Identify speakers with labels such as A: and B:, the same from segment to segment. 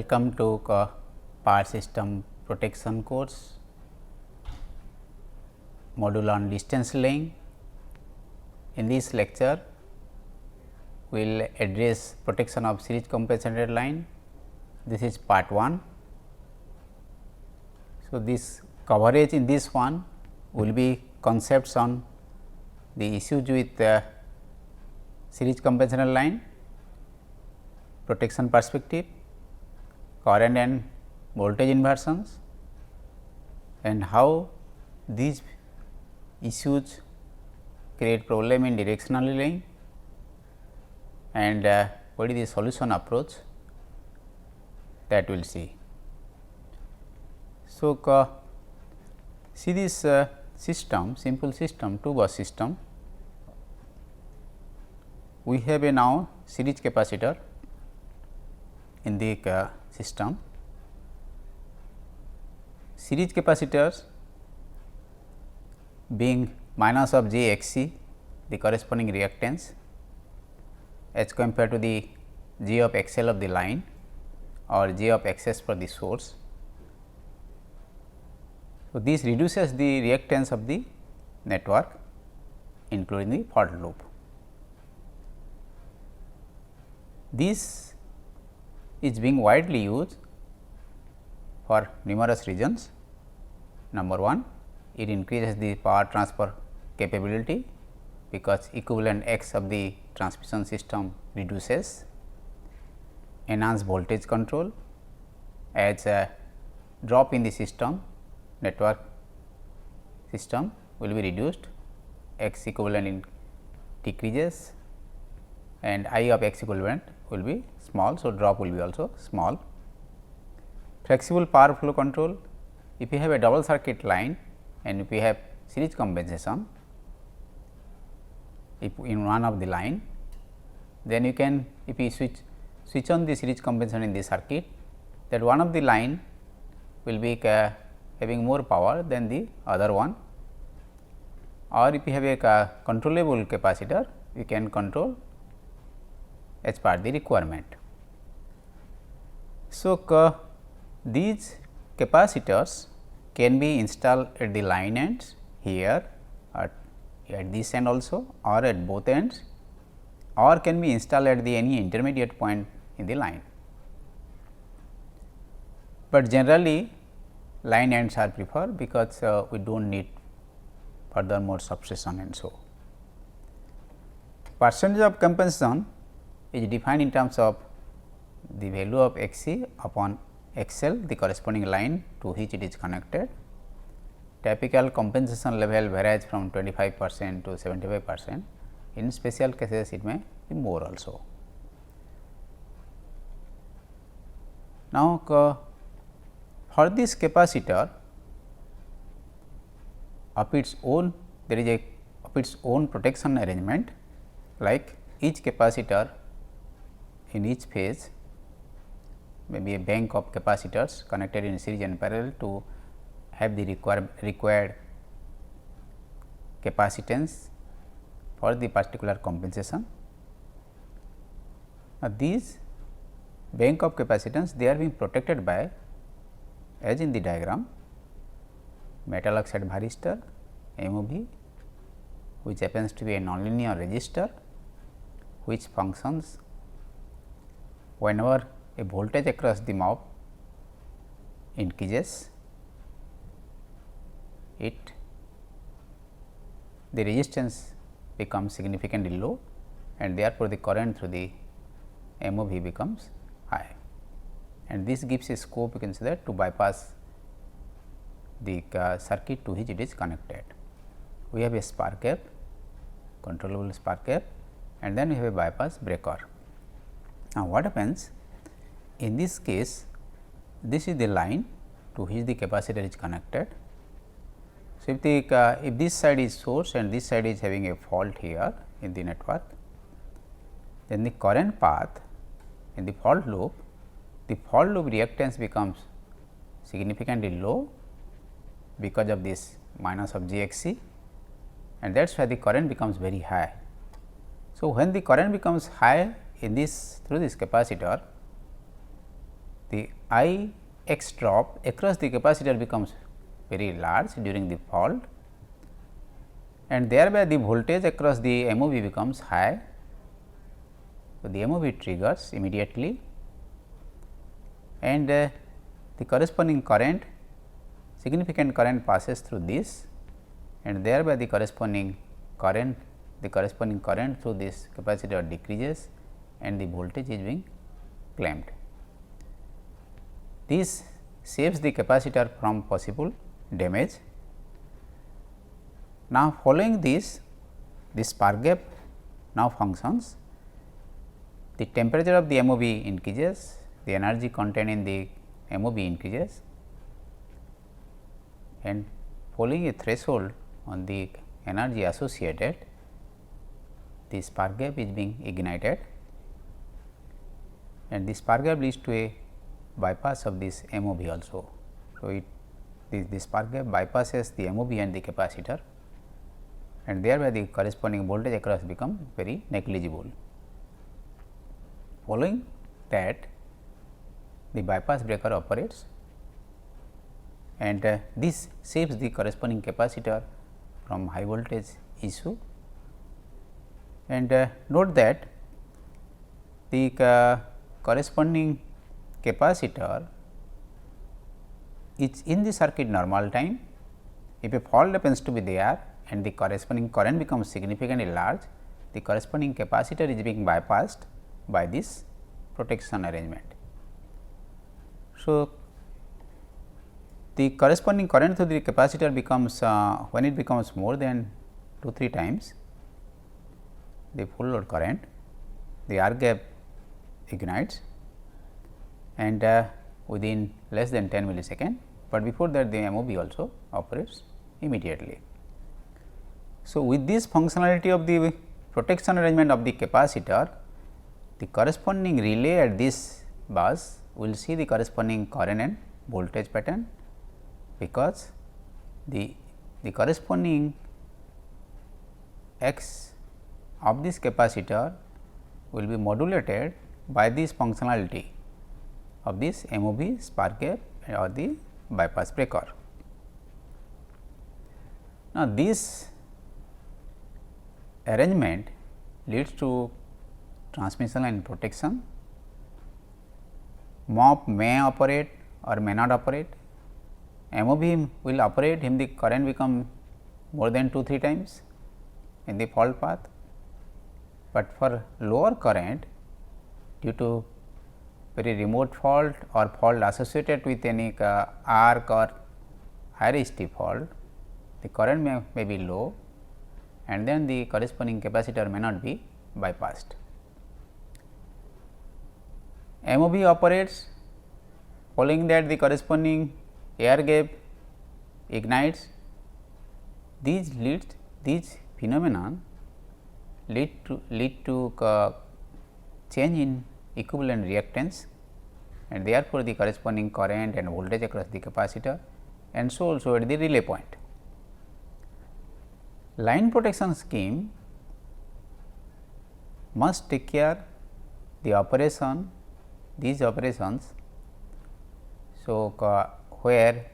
A: Welcome to Power System Protection course, module on distance laying. In this lecture, we will address protection of series compensated line. This is part 1. So, this coverage in this one will be concepts on the issues with series compensated line, protection perspective, current and voltage inversions, and how these issues create problem in directionally laying, and what is the solution approach that we will see. So, see this system, simple system, 2 bus system. We have a now series capacitor in the system. Series capacitors being minus of j x c, the corresponding reactance, as compared to the j of x l of the line or j of x s for the source. So, this reduces the reactance of the network, including the fault loop. This is being widely used for numerous reasons. Number 1, it increases the power transfer capability, because equivalent x of the transmission system reduces. Enhance voltage control, as a drop in the system, network system will be reduced, x equivalent in decreases, and I of x equivalent will be small. So, drop will be also small. Flexible power flow control, if you have a double circuit line and if you have series compensation, if in one of the line, then you can, if you switch on the series compensation in the circuit, that one of the line will be having more power than the other one, or if you have a controllable capacitor, you can control as per the requirement. So, these capacitors can be installed at the line ends here, at this end also, or at both ends, or can be installed at the any intermediate point in the line. But generally line ends are preferred, because we do not need further more substation and so. Percentage of compensation is defined in terms of the value of x c upon x l, the corresponding line to which it is connected. Typical compensation level varies from 25% to 75%. In special cases, it may be more also. Now, for this capacitor of its own, there is a of its own protection arrangement, like each capacitor in each phase may be a bank of capacitors connected in series and parallel to have the required capacitance for the particular compensation. Now, these bank of capacitance, they are being protected by, as in the diagram, metal oxide varistor MOV, which happens to be a nonlinear resistor, which functions whenever a voltage across the MOV increases, the resistance becomes significantly low, and therefore, the current through the MOV becomes high, and this gives a scope, you can say that, to bypass the circuit to which it is connected. We have a spark gap, controllable spark gap, and then we have a bypass breaker. Now, what happens in this case? This is the line to which the capacitor is connected. So, if this side is source and this side is having a fault here in the network, then the current path in the fault loop reactance becomes significantly low because of this minus of j x c, and that is why the current becomes very high. So, when the current becomes high in this through this capacitor, the I x drop across the capacitor becomes very large during the fault, and thereby the voltage across the MOV becomes high. So, the MOV triggers immediately, and the corresponding current, significant current passes through this, and thereby the corresponding current through this capacitor decreases and the voltage is being clamped. This saves the capacitor from possible damage. Now, following this spark gap now functions. The temperature of the MOV increases, the energy contained in the MOV increases, and following a threshold on the energy associated, the spark gap is being ignited, and the spark gap leads to a bypass of this MOV also. So, the spark gap bypasses the MOV and the capacitor, and thereby the corresponding voltage across become very negligible. Following that, the bypass breaker operates, and this saves the corresponding capacitor from high voltage issue. And note that the corresponding capacitor is in the circuit normal time. If a fault happens to be there and the corresponding current becomes significantly large, the corresponding capacitor is being bypassed by this protection arrangement. So, the corresponding current through the capacitor becomes when it becomes more than 2-3 times the full load current, the R gap ignites, and within less than 10 millisecond, but before that the MOV also operates immediately. So, with this functionality of the protection arrangement of the capacitor, the corresponding relay at this bus will see the corresponding current and voltage pattern, because the corresponding X of this capacitor will be modulated by this functionality of this MOV, spark gap or the bypass breaker. Now, this arrangement leads to transmission line protection. MOP may operate or may not operate. MOV will operate if the current become more than 2-3 times in the fault path, but for lower current due to very remote fault or fault associated with any arc or high ST fault, the current may be low, and then the corresponding capacitor may not be bypassed. MOV operates, following that the corresponding air gap ignites. These phenomenon lead to change in equivalent reactance, and therefore, the corresponding current and voltage across the capacitor, and so also at the relay point. Line protection scheme must take care the operation, these operations. So, where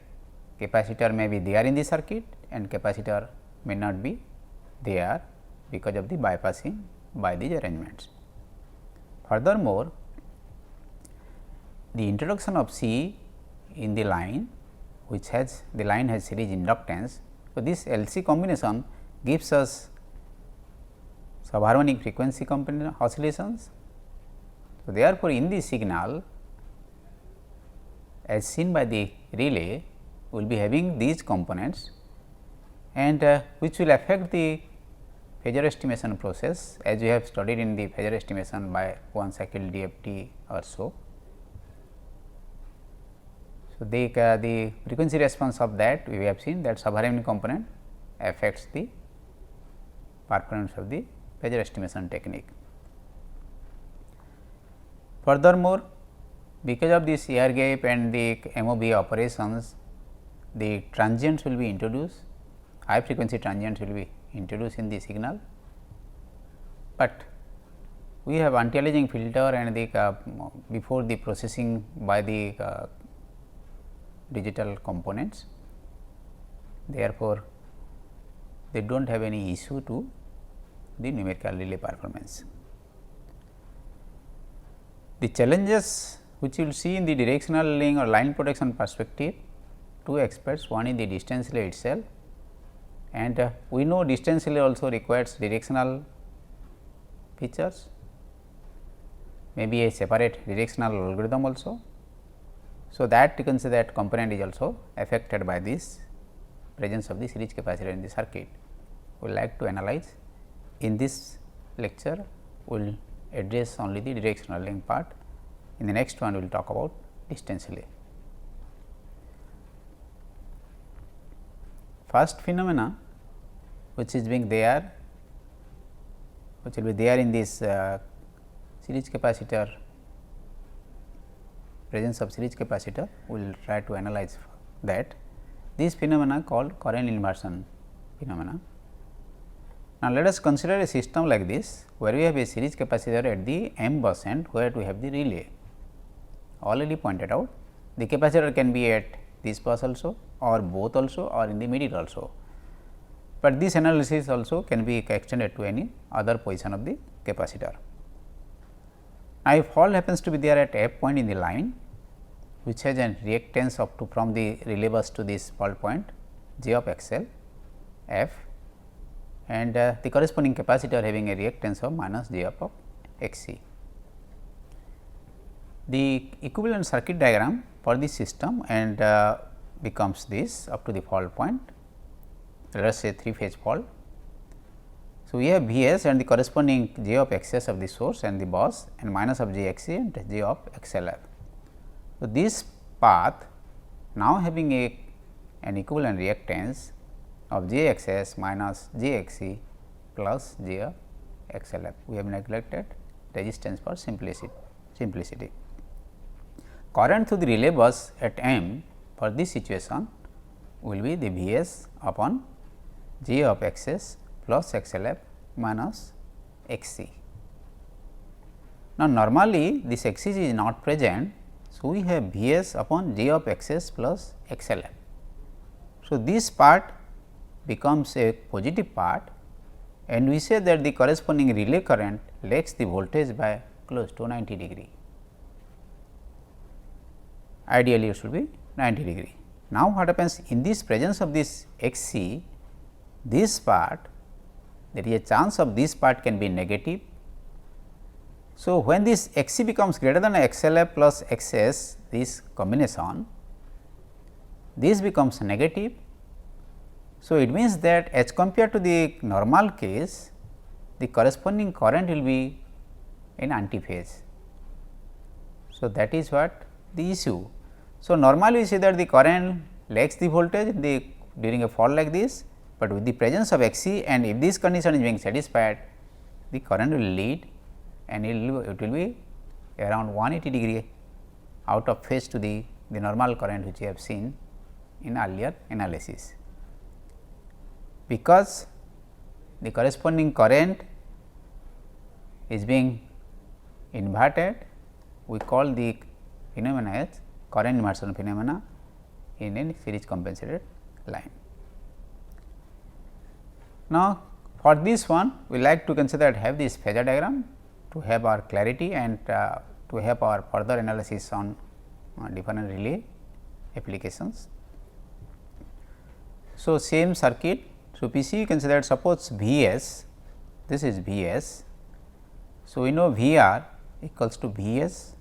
A: capacitor may be there in the circuit and capacitor may not be there because of the bypassing by these arrangements. Furthermore, the introduction of C in the line, which has the line has series inductance. So, this LC combination gives us subharmonic frequency component oscillations. So, therefore, in the signal as seen by the relay will be having these components, and which will affect the phasor estimation process, as we have studied in the phasor estimation by one cycle DFT or so. So, the frequency response of that we have seen that subharmonic component affects the performance of the phasor estimation technique. Furthermore, because of this air gap and the MOV operations, the transients will be introduced, high frequency transients will be introduced in the signal, but we have anti-aliasing filter and the before the processing by the digital components. Therefore, they do not have any issue to the numerical relay performance. The challenges which you will see in the directional link or line protection perspective, two aspects, one is the distance relay itself, and we know distance relay also requires directional features, maybe a separate directional algorithm also. So, that you can say that component is also affected by this presence of the series capacitor in the circuit. We will like to analyze. In this lecture, we will address only the directional link part. In the next one, we will talk about distance relay. First phenomena which is being there, which will be there in this series capacitor, presence of series capacitor, we will try to analyze that. This phenomena called current inversion phenomena. Now, let us consider a system like this, where we have a series capacitor at the M bus end, where we have the relay. Already pointed out, the capacitor can be at this bus also, or both also, or in the middle also, but this analysis also can be extended to any other position of the capacitor. Now, if fault happens to be there at F point in the line, which has a reactance up to from the relay bus to this fault point J of X L F, and the corresponding capacitor having a reactance of minus J of X C. The equivalent circuit diagram for this system and becomes this up to the fault point, let us say 3 phase fault. So, we have V s and the corresponding J of X s of the source and the bus, and minus of J X C and J of X L F. So, this path now having an equivalent reactance of J X s minus J X C plus J of X L F. We have neglected resistance for simplicity. Current through the relay bus at M for this situation will be the V s upon J of X s plus X L F minus X C. Now, normally this X C is not present. So, we have V s upon J of X s plus X L F. So, this part becomes a positive part, and we say that the corresponding relay current lags the voltage by close to 90 degree. Ideally, it should be 90 degree. Now, what happens in this presence of this X C, this part, there is a chance of this part can be negative. So, when this X C becomes greater than X L F plus X S, this combination, this becomes negative. So, it means that as compared to the normal case, the corresponding current will be in antiphase. So, that is what the issue. So, normally we see that the current lags the voltage during a fault like this, but with the presence of X C, and if this condition is being satisfied, the current will lead and it will be around 180 degree out of phase to the normal current which we have seen in earlier analysis. Because the corresponding current is being inverted, we call the phenomena as current inversion phenomena in a series compensated line. Now, for this one we like to consider have this phasor diagram to have our clarity and to have our further analysis on different relay applications. So, same circuit. So, PC you consider suppose V s, this is V s. So, we know V r equals to V s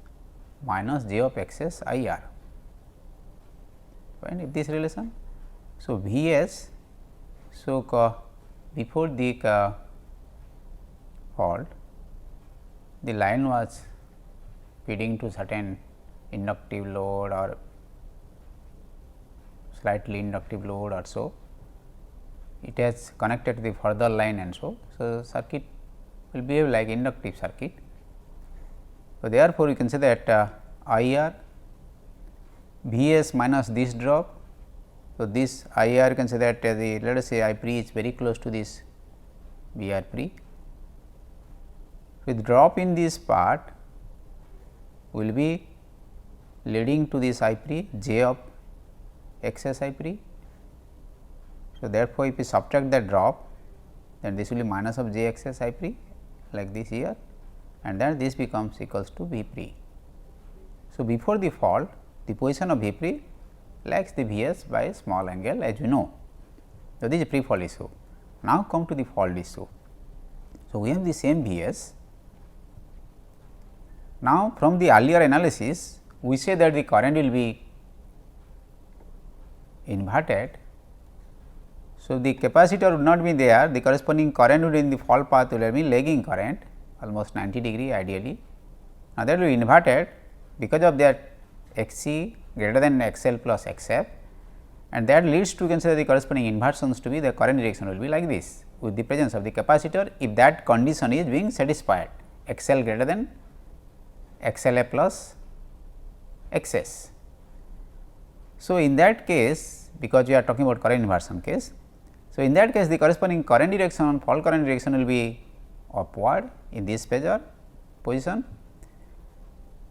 A: minus J of X s I r, right, if this relation. So, V s, so before the fault, the line was feeding to certain inductive load or slightly inductive load or so. It has connected to the further line and so. So, circuit will behave like inductive circuit. So, therefore, you can say that I r V s minus this drop. So, this I r you can say that the let us say I pre is very close to this V r pre, with drop in this part will be leading to this I pre j of excess I pre. So, therefore, if we subtract the drop, then this will be minus of j excess I pre like this here, and then this becomes equals to V pre. So, before the fault, the position of V pre lags the V s by a small angle, as you know. So, this is pre fault issue. Now, come to the fault issue. So, we have the same V s. Now, from the earlier analysis, we say that the current will be inverted. So, the capacitor would not be there, the corresponding current would in the fault path will be lagging current almost 90 degree ideally. Now, that will be inverted because of that X c greater than X L plus X f, and that leads to consider the corresponding inversions to be the current direction will be like this with the presence of the capacitor if that condition is being satisfied, X L greater than X L A plus X s. So, in that case, because we are talking about current inversion case, so in that case the corresponding current direction, fault current direction will be upward in this phasor position,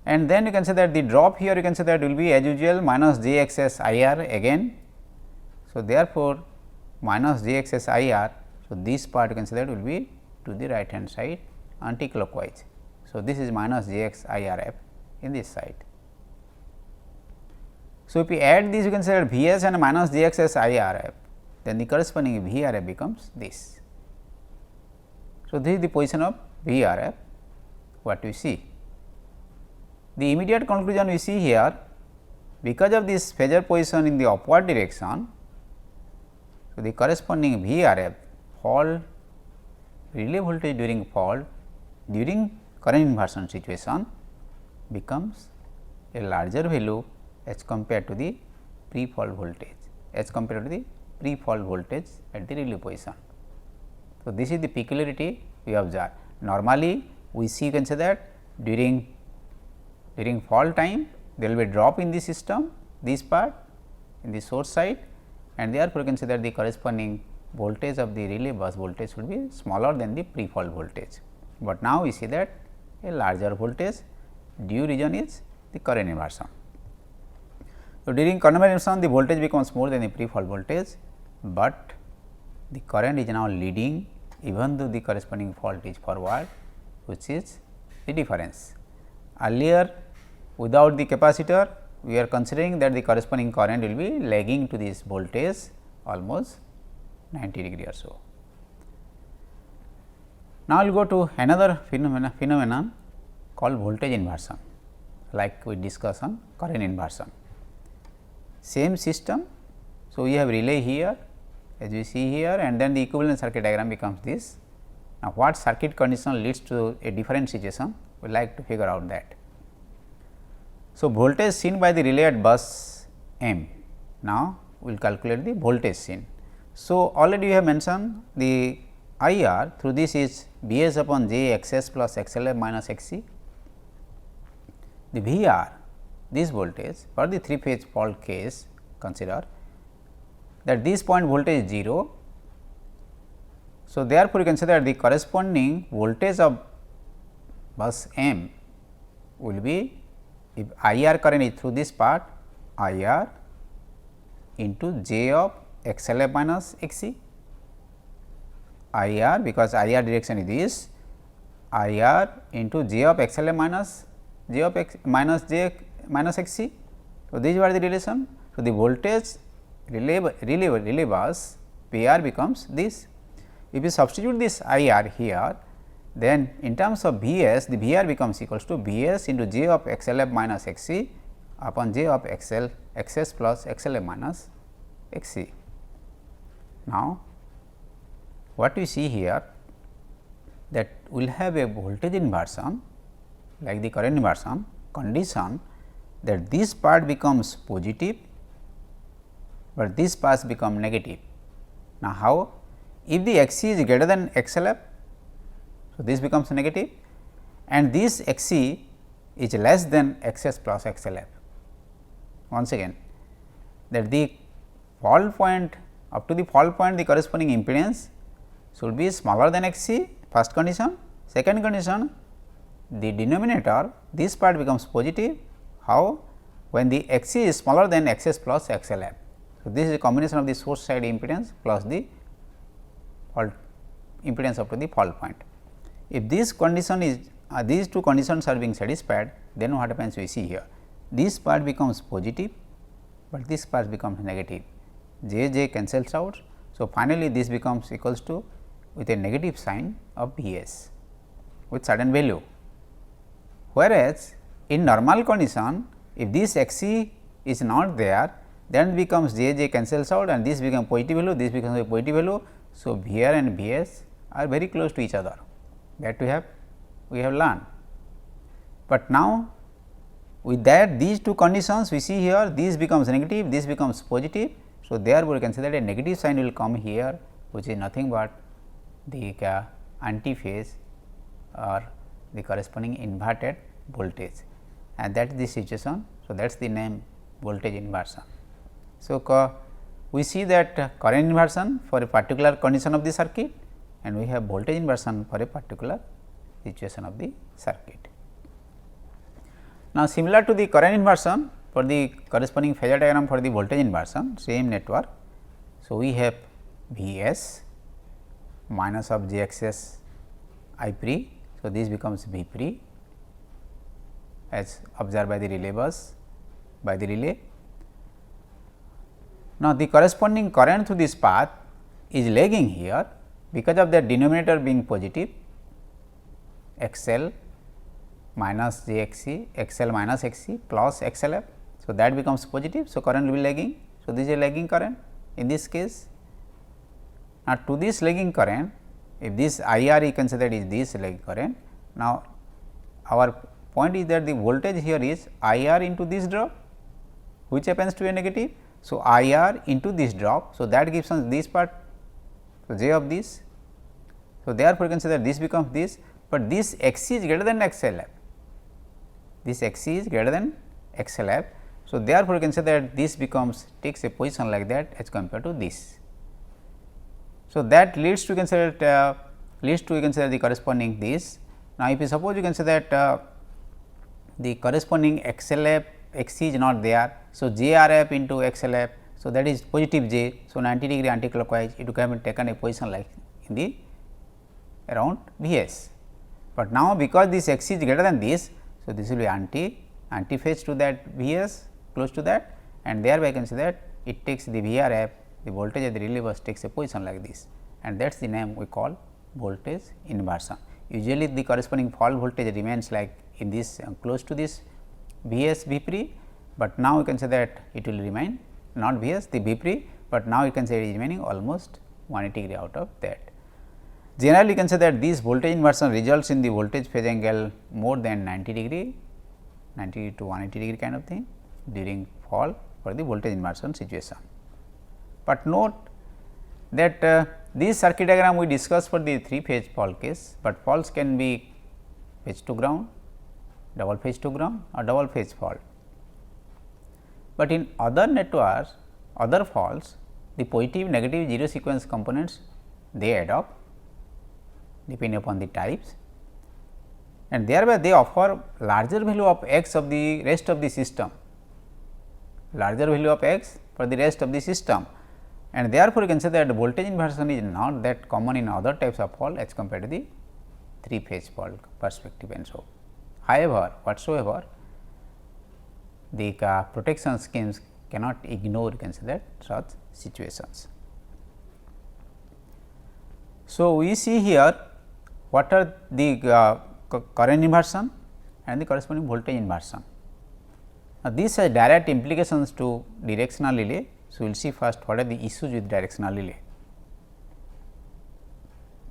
A: and then you can say that the drop here you can say that will be as usual minus j x s I r again. So, therefore, minus j x s I r. So, this part you can say that will be to the right hand side anti-clockwise. So, this is minus j x I r f in this side. So, if we add this you can say that V s and minus j x s I r f, then the corresponding V r f becomes this. So, this is the position of V r f what we see. The immediate conclusion we see here, because of this phasor position in the upward direction, so the corresponding V r f fault relay voltage during fault during current inversion situation becomes a larger value as compared to the pre-fault voltage, as compared to the pre-fault voltage at the relay position. So, this is the peculiarity we observe. Normally, we see you can say that during fault time there will be a drop in the system, this part in the source side, and therefore, you can say that the corresponding voltage of the relay bus voltage will be smaller than the pre-fault voltage. But now, we see that a larger voltage due reason is the current inversion. So, during current inversion the voltage becomes more than the pre-fault voltage, but the current is now leading even though the corresponding fault is forward, which is the difference. Earlier, without the capacitor, we are considering that the corresponding current will be lagging to this voltage almost 90 degree or so. Now, we will go to another phenomenon called voltage inversion, like we discussed on current inversion. Same system. So, we have relay here as we see here, and then the equivalent circuit diagram becomes this. Now, what circuit condition leads to a different situation, we like to figure out that. So, voltage seen by the relay at bus M. Now, we will calculate the voltage seen. So, already we have mentioned the I r through this is V s upon j x s plus x l f minus x c. The V r, this voltage for the 3 phase fault case, consider that this point voltage is 0. So, therefore, you can say that the corresponding voltage of bus M will be, if I r current is through this part, I r into j of x l f minus x c, I r, because I r direction is this, I r into j of x l f minus j of x minus j minus x c. So, these were the relation. So, the voltage relay bus P r becomes this. If you substitute this I r here, then in terms of V s, the V r becomes equals to V s into j of x l f minus x c upon j of x l x s plus x l f minus x c. Now, what we see here, that we will have a voltage inversion like the current inversion condition, that this part becomes positive, but this part become negative. Now, how? If the x c is greater than x l f, so this becomes negative, and this x c is less than x s plus x l f. Once again, that the fault point, up to the fault point, the corresponding impedance should be smaller than x c, first condition. Second condition, the denominator, this part becomes positive. How? When the Xc is smaller than Xs plus XLF. So, this is a combination of the source side impedance plus the fault impedance up to the fault point. If this condition is these two conditions are being satisfied, then what happens we see here, this part becomes positive, but this part becomes negative, j cancels out. So, finally, this becomes equals to with a negative sign of V s with certain value, whereas in normal condition if this X c is not there, then it becomes j cancels out and this becomes positive value, this becomes a positive value. So, V r and V s are very close to each other, that we have learned. But now, with that these two conditions we see here, this becomes negative, this becomes positive. So, therefore, we can say that a negative sign will come here, which is nothing but the anti-phase or the corresponding inverted voltage, and that is the situation. So, that is the name voltage inversion. So, we see that current inversion for a particular condition of the circuit, and we have voltage inversion for a particular situation of the circuit. Now, similar to the current inversion, for the corresponding phasor diagram for the voltage inversion, same network. So, we have V s minus of j x s I pre. So, this becomes V pre as observed by the relay bus by the relay. Now, the corresponding current through this path is lagging here because of the denominator being positive, x l minus j x c, x l minus x c plus x l f. So, that becomes positive. So, current will be lagging. So, this is a lagging current in this case. Now, to this lagging current, if this I r you can say that is this lagging current. Now, our point is that the voltage here is I r into this drop, which happens to be a negative. So, I r into this drop. So, that gives us this part, so j of this. So, therefore, you can say that this becomes this, but this x c is greater than x l f. This x c is greater than x l f. So, therefore, you can say that this becomes takes a position like that as compared to this. So, that leads to you can say that you can say the corresponding this. Now, if you suppose you can say that the corresponding x l f x c is not there. So, j r f into x l f. So, that is positive j. So, 90 degree anticlockwise it would have been taken a position like in the around V s. But now, because this x c is greater than this, so this will be anti-phase to that V s close to that, and thereby I can say that it takes the V r f, the voltage at the relay bus takes a position like this, and that is the name we call voltage inversion. Usually, the corresponding fault voltage remains like in this close to this V s V pre, but now you can say that it will remain not V s the V pre, but now you can say it is remaining almost 180 degree out of that. Generally, you can say that this voltage inversion results in the voltage phase angle more than 90 degree, 90 to 180 degree kind of thing during fall for the voltage inversion situation. But note that this circuit diagram we discussed for the 3 phase fault case, but faults can be phase to ground, double phase to ground or double phase fault. But in other networks, other faults, the positive negative zero sequence components they adopt depending upon the types, and thereby they offer larger value of x of the rest of the system, larger value of x for the rest of the system, and therefore, you can say that voltage inversion is not that common in other types of fault as compared to the 3 phase fault perspective and so. However, whatsoever the protection schemes cannot ignore, you can say that such situations. So, we see here what are the current inversion and the corresponding voltage inversion. Now, these are direct implications to directional relay. So, we will see first what are the issues with directional relay.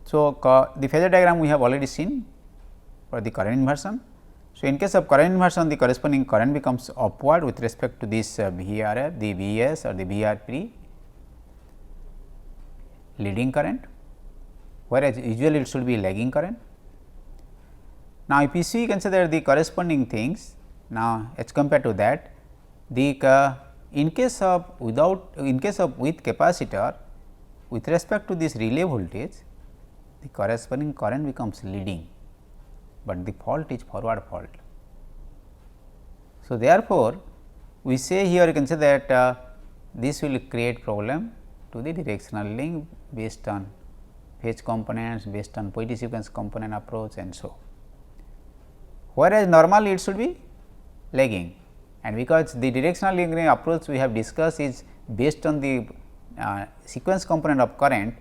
A: So, the phasor diagram we have already seen for the current inversion. So, in case of current inversion, the corresponding current becomes upward with respect to this V r f, the V s or the V r pre leading current, whereas usually it should be lagging current. Now, if you see, you can say that the corresponding things now as compared to that, the in case of with capacitor with respect to this relay voltage, the corresponding current becomes leading. but the fault is forward fault. So, therefore, we say here you can say that this will create problem to the directional link based on phase components, based on Poitiers sequence component approach and so. Whereas, normally it should be lagging, and because the directional link approach we have discussed is based on the sequence component of current,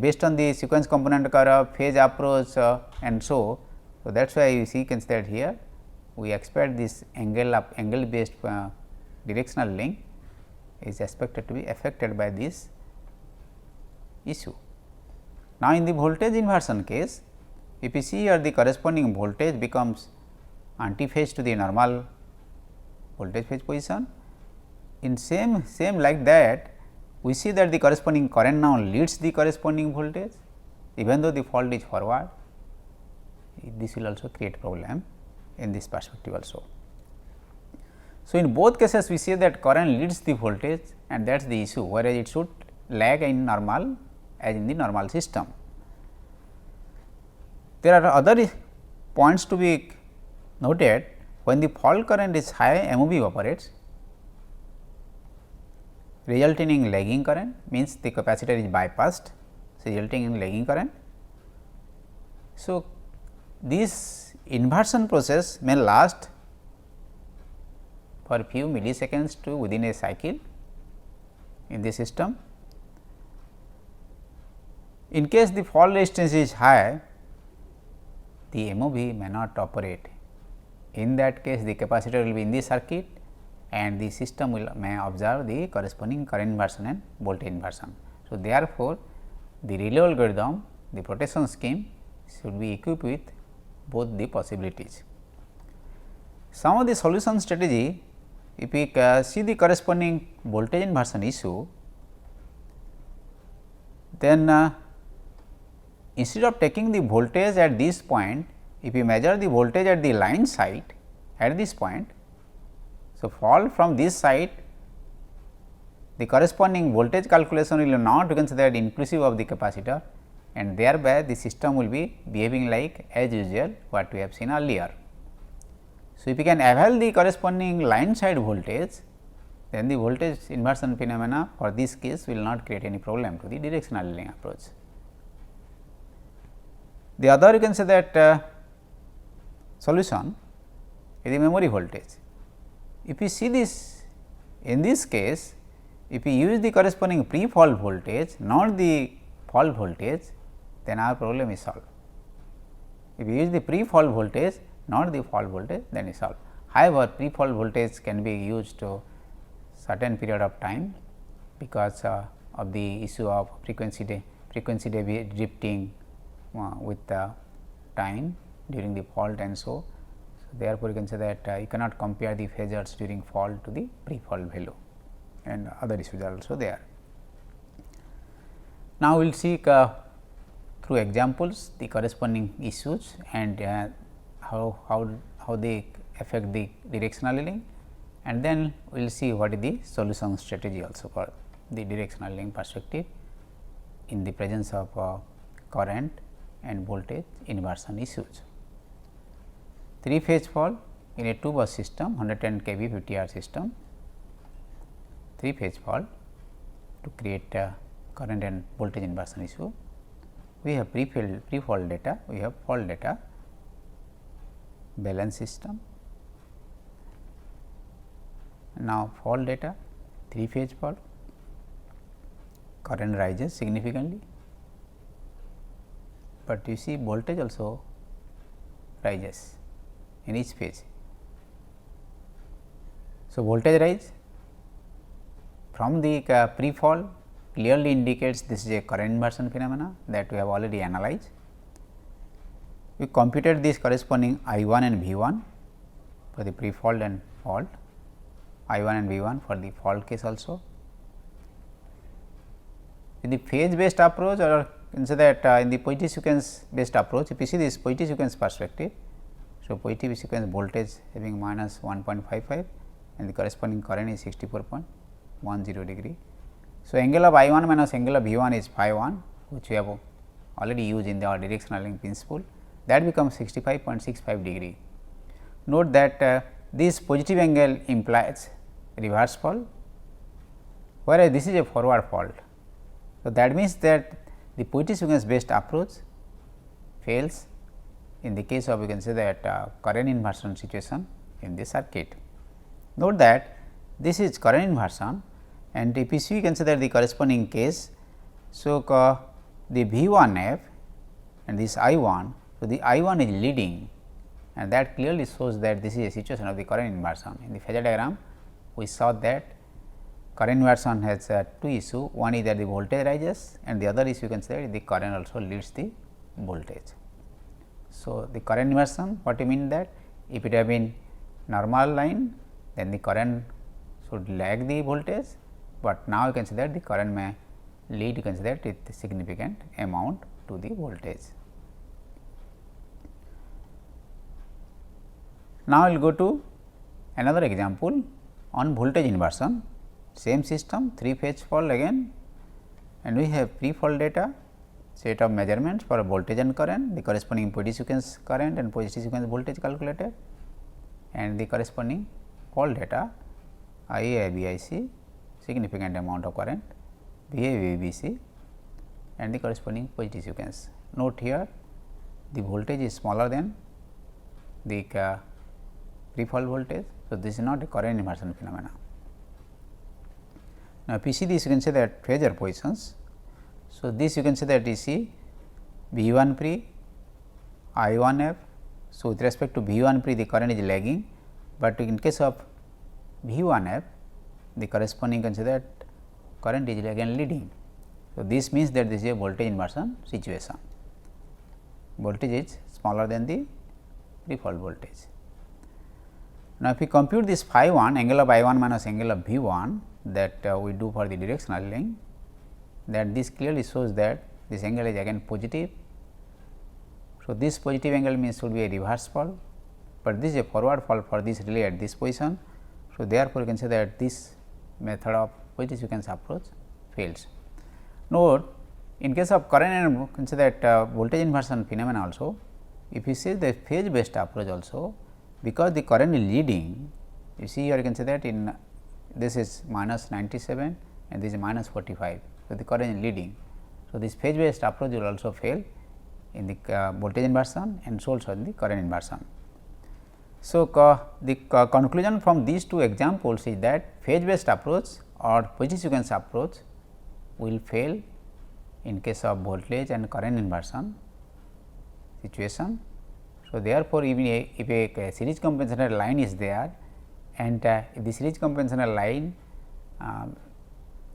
A: based on the sequence component curve, phase approach and so. So, that is why you see can say that here we expect this angle based directional link is expected to be affected by this issue. Now, in the voltage inversion case, if you see here the corresponding voltage becomes antiphase to the normal voltage phase position. In same like that, we see that the corresponding current now leads the corresponding voltage, even though the fault is forward. This will also create problem in this perspective also. So, in both cases we see that current leads the voltage, and that is the issue, whereas it should lag in normal as in the normal system. There are other points to be noted. When the fault current is high, MOV operates, resulting in lagging current, means the capacitor is bypassed, so resulting in lagging current. So, this inversion process may last for few milliseconds to within a cycle in the system. In case the fault resistance is high, the MOV may not operate. In that case, the capacitor will be in the circuit and the system may observe the corresponding current inversion and voltage inversion. So, therefore, the relay algorithm, the protection scheme should be equipped with both the possibilities. Some of the solution strategy, if we see the corresponding voltage inversion issue, then instead of taking the voltage at this point, if we measure the voltage at the line side at this point, so fault from this side, the corresponding voltage calculation will not consider inclusive of the capacitor, and thereby the system will be behaving like as usual what we have seen earlier. So, if we can avail the corresponding line side voltage, then the voltage inversion phenomena for this case will not create any problem to the directional link approach. The other you can say that solution is the memory voltage. If you see this, in this case, if we use the corresponding pre-fault voltage, not the fault voltage, then our problem is solved. If we use the pre-fault voltage, not the fault voltage, then is solved. However, pre-fault voltage can be used to certain period of time, because of the issue of frequency drifting with the time during the fault and so. Therefore, you can say that you cannot compare the phasors during fault to the pre-fault value, and other issues are also there. Now, we will see through examples the corresponding issues and how they affect the directional link, and then we will see what is the solution strategy also for the directional link perspective in the presence of current and voltage inversion issues. 3 phase fault in a 2 bus system, 110 kV 50 R system, 3 phase fault to create current and voltage inversion issue. We have pre-fault data, we have fault data, balance system. Now, fault data, 3 phase fault, current rises significantly, but you see voltage also rises in each phase. So, voltage rise from the pre-fault clearly indicates this is a current inversion phenomena that we have already analyzed. We computed this corresponding I 1 and V 1 for the pre-fault and fault, I 1 and V 1 for the fault case also. In the phase based approach, or can say that in the Poitiers sequence based approach, if you see this Poitiers sequence perspective, so Poitiers sequence voltage having minus 1.55 and the corresponding current is 64.10 degree. So, angle of I 1 minus angle of V 1 is phi 1, which we have already used in our directional link principle. that becomes 65.65 degree. Note that this positive angle implies reverse fault, whereas this is a forward fault. So, that means that the positive sequence based approach fails in the case of, you can say that current inversion situation in the circuit. Note that this is current inversion, and if you see, you can say that the corresponding case. So, the V1f and this I1, so the I1 is leading, and that clearly shows that this is a situation of the current inversion. In the phasor diagram, we saw that current inversion has two issues, one is that the voltage rises, and the other issue you can say that the current also leads the voltage. So, the current inversion, what you mean that if it have been normal line, then the current should lag the voltage, but now you can say that the current may lead, you can say that with significant amount to the voltage. Now, we will go to another example on voltage inversion, same system 3 phase fault again, and we have pre fault data, set of measurements for voltage and current, the corresponding positive sequence current and positive sequence voltage calculated, and the corresponding fault data IA, IBIC, significant amount of current, VA, VBC, and the corresponding positive sequence. Note here, the voltage is smaller than the pre fault voltage. So, this is not a current inversion phenomena. Now, if you see this, you can say that phasor positions. So, this you can say that you see V 1 pre, I 1 f. So, with respect to V 1 pre, the current is lagging, but in case of V 1 f, the corresponding you can say that current is again leading. So, this means that this is a voltage inversion situation. Voltage is smaller than the pre fault voltage. Now, if we compute this phi 1 angle of I 1 minus angle of V 1 that we do for the directional link, that this clearly shows that this angle is again positive. So, this positive angle means should be a reverse fault, but this is a forward fault for this relay at this position. So, therefore, you can say that this method of positive sequence approach fails. Note, in case of current and you can say that voltage inversion phenomena also, if you see the phase based approach also, because the current is leading, you see here you can say that in this is minus 97 and this is minus 45. So, the current is leading. So, this phase based approach will also fail in the voltage inversion and so also in the current inversion. So, the conclusion from these two examples is that phase based approach or positive sequence approach will fail in case of voltage and current inversion situation. So, therefore, even if a series compensator line is there and if the series compensator line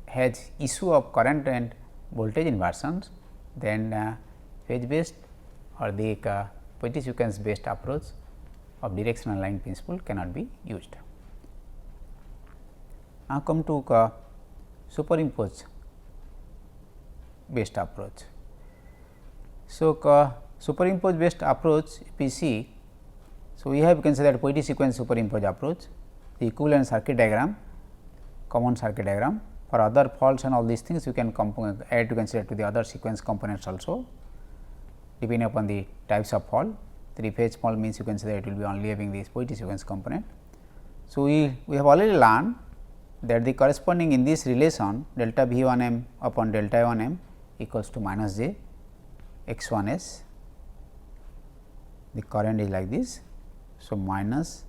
A: has issue of current and voltage inversions, then phase based or the positive sequence based approach of directional line principle cannot be used. Now, come to superimpose based approach. So, superimpose based approach if we see, so we have considered positive sequence superimpose approach, the equivalent circuit diagram, common circuit diagram. For other faults and all these things you can add to consider to the other sequence components also depending upon the types of fault. 3 phase fault means you can say that it will be only having this positive sequence component. So, we have already learned that the corresponding in this relation delta V 1 m upon delta 1 m equals to minus j x 1 s, the current is like this. So, minus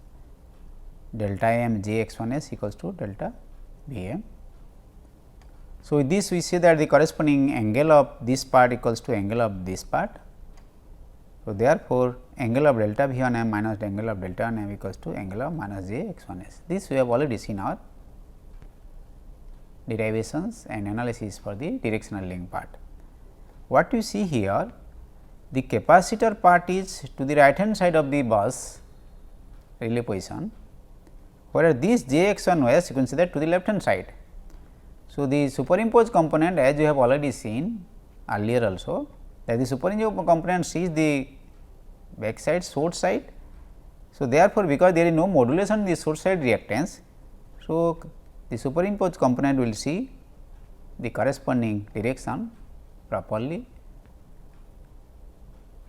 A: delta m j x 1 s equals to delta V m. So, with this we see that the corresponding angle of this part equals to angle of this part. So, therefore, angle of delta V 1 m minus angle of delta 1 m equals to angle of minus j x 1 s. This we have already seen our derivations and analysis for the directional link part. What you see here, the capacitor part is to the right hand side of the bus relay position, whereas this j x 1 s you can see that to the left hand side. So, the superimposed component as you have already seen earlier also, that the superimposed component sees the back side source side. So, therefore, because there is no modulation in the source side reactance, so the superimposed component will see the corresponding direction properly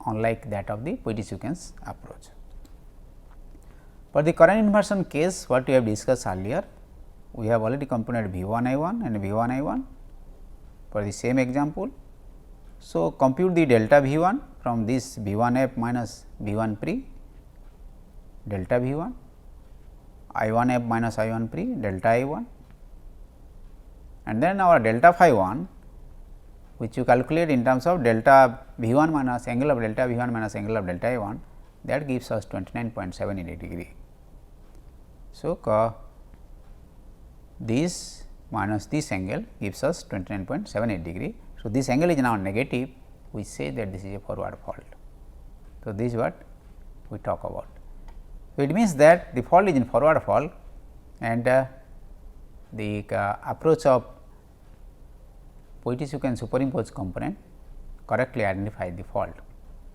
A: unlike that of the Poetis-Hughes approach. For the current inversion case, what we have discussed earlier, we have already computed V 1 I 1 and V 1 I 1 for the same example. So, compute the delta V 1 from this V 1 f minus V 1 pre delta V 1, I 1 f minus I 1 pre delta I 1, and then our delta phi 1, which you calculate in terms of delta V 1 minus angle of delta V 1 minus angle of delta I 1, that gives us 29.78 degree. So, this minus this angle gives us 29.78 degree. So, this angle is now negative, we say that this is a forward fault. So, this is what we talk about. So, it means that the fault is in forward fault and the approach of Poetis-Hughes superimposed component correctly identified the fault,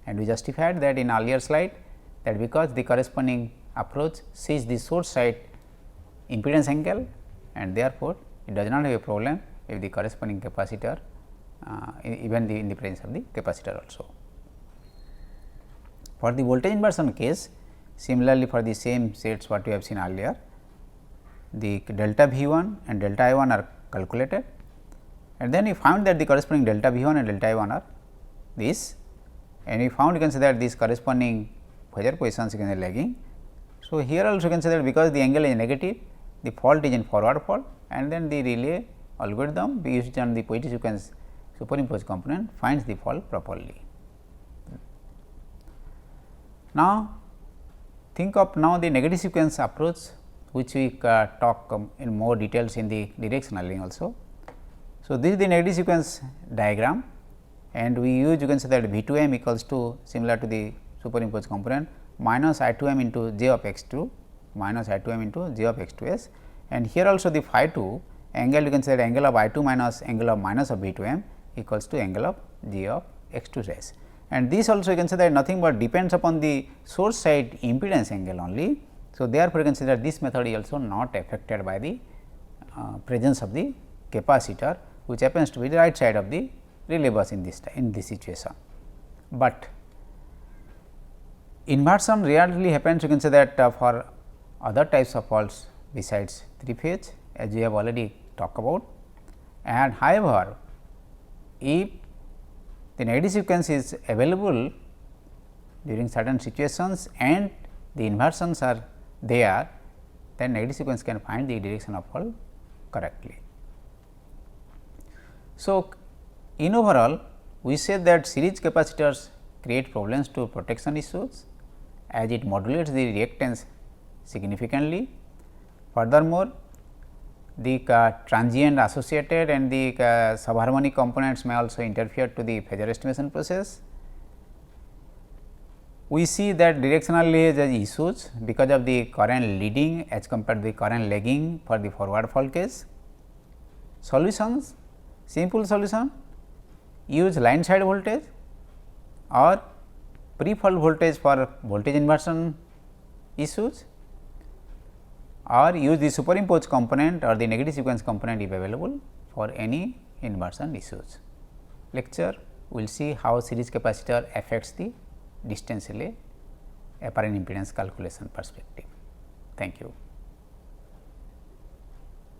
A: and we justified that in earlier slide that because the corresponding approach sees the source side impedance angle, and therefore, it does not have a problem if the corresponding capacitor even in the presence of the capacitor also. For the voltage inversion case, similarly for the same sets what we have seen earlier, the delta V 1 and delta I 1 are calculated, and then we found that the corresponding delta V 1 and delta I 1 are this, and we found you can say that this corresponding phasor positions you can say lagging. So, here also you can say that because the angle is negative, the fault is in forward fault, and then the relay algorithm based on the Poetis-Hughes superimposed component finds the fault properly. Now, think of now the negative sequence approach, which we talk in more details in the directional link also. So, this is the negative sequence diagram, and we use you can say that V 2 m equals to similar to the superimposed component minus I 2 m into j of x 2 minus I 2 m into j of x 2 s, and here also the phi 2 angle you can say that angle of I 2 minus angle of minus of V 2 m equals to angle of j of x 2 s, and this also you can say that nothing but depends upon the source side impedance angle only. So, therefore, you can say that this method is also not affected by the presence of the capacitor, which happens to be the right side of the relay bus in this situation. But inversion rarely happens, you can say that for other types of faults besides 3 phase, as we have already talked about. And however, if the negative sequence is available during certain situations and the inversions are there, then negative sequence can find the direction of fault correctly. So, in overall we say that series capacitors create problems to protection issues as it modulates the reactance significantly. Furthermore, the transient associated and the subharmonic components may also interfere to the phasor estimation process. We see that directional leakage has issues because of the current leading as compared to the current lagging for the forward fault case. Solutions: simple solution, use line side voltage or pre-fault voltage for voltage inversion issues, or use the superimposed component or the negative sequence component if available for any inversion issues. Lecture we will see how series capacitor affects the distance relay apparent impedance calculation perspective. Thank you.